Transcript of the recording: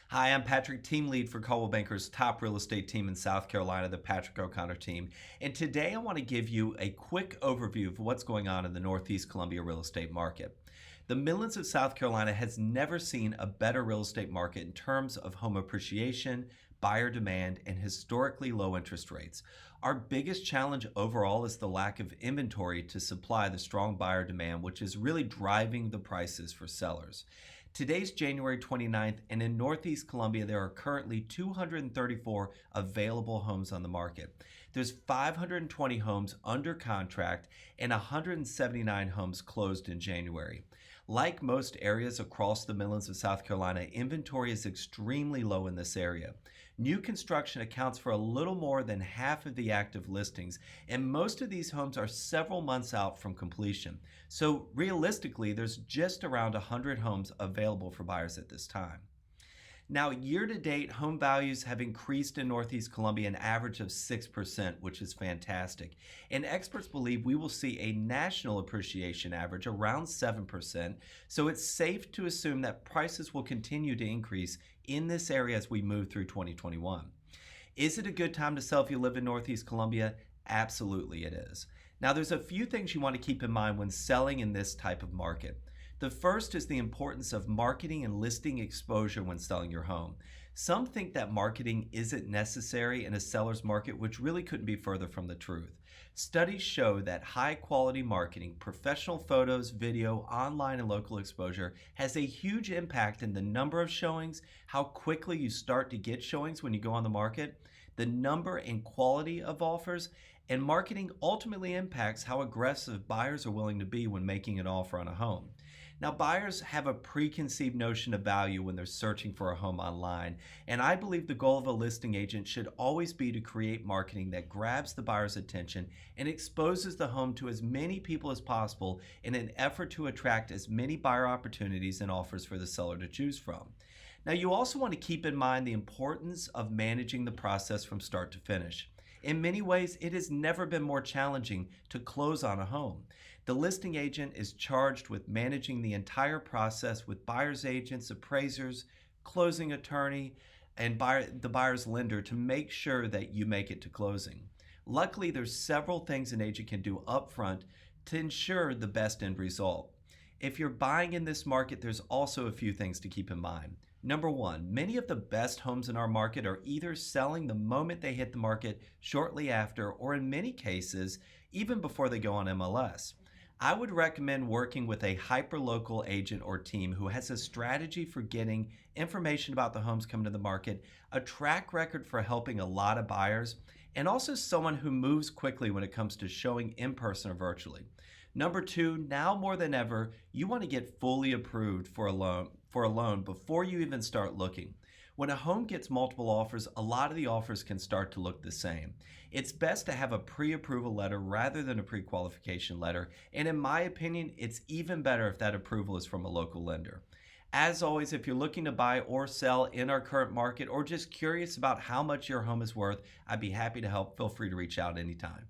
Hi, I'm Patrick, team lead for Coldwell Banker's top real estate team in South Carolina, the Patrick O'Connor team. And today I want to give you a quick overview of what's going on in the Northeast Columbia real estate market. The Midlands of South Carolina has never seen a better real estate market in terms of home appreciation, buyer demand, and historically low interest rates. Our biggest challenge overall is the lack of inventory to supply the strong buyer demand, which is really driving the prices for sellers. Today's January 29th, and in Northeast Columbia, there are currently 234 available homes on the market. There's 520 homes under contract and 179 homes closed in January. Like most areas across the Midlands of South Carolina, inventory is extremely low in this area. New construction accounts for a little more than half of the active listings, and most of these homes are several months out from completion. So realistically, there's just around 100 homes available for buyers at this time. Now, year-to-date, home values have increased in Northeast Columbia an average of 6%, which is fantastic. And experts believe we will see a national appreciation average around 7%, so it's safe to assume that prices will continue to increase in this area as we move through 2021. Is it a good time to sell if you live in Northeast Columbia? Absolutely it is. Now, there's a few things you want to keep in mind when selling in this type of market. The first is the importance of marketing and listing exposure when selling your home. Some think that marketing isn't necessary in a seller's market, which really couldn't be further from the truth. Studies show that high quality marketing, professional photos, video, online and local exposure has a huge impact in the number of showings, how quickly you start to get showings when you go on the market, the number and quality of offers, and marketing ultimately impacts how aggressive buyers are willing to be when making an offer on a home. Now, buyers have a preconceived notion of value when they're searching for a home online, and I believe the goal of a listing agent should always be to create marketing that grabs the buyer's attention and exposes the home to as many people as possible in an effort to attract as many buyer opportunities and offers for the seller to choose from. Now, you also want to keep in mind the importance of managing the process from start to finish. In many ways, it has never been more challenging to close on a home. The listing agent is charged with managing the entire process with buyer's agents, appraisers, closing attorney, and the buyer's lender to make sure that you make it to closing. Luckily, there's several things an agent can do upfront to ensure the best end result. If you're buying in this market, there's also a few things to keep in mind. Number one, many of the best homes in our market are either selling the moment they hit the market, shortly after, or in many cases, even before they go on MLS. I would recommend working with a hyper-local agent or team who has a strategy for getting information about the homes coming to the market, a track record for helping a lot of buyers, and also someone who moves quickly when it comes to showing in person or virtually. Number two, now more than ever, you want to get fully approved for a loan before you even start looking. When a home gets multiple offers, a lot of the offers can start to look the same. It's best to have a pre-approval letter rather than a pre-qualification letter, and in my opinion, it's even better if that approval is from a local lender. As always, if you're looking to buy or sell in our current market or just curious about how much your home is worth, I'd be happy to help. Feel free to reach out anytime.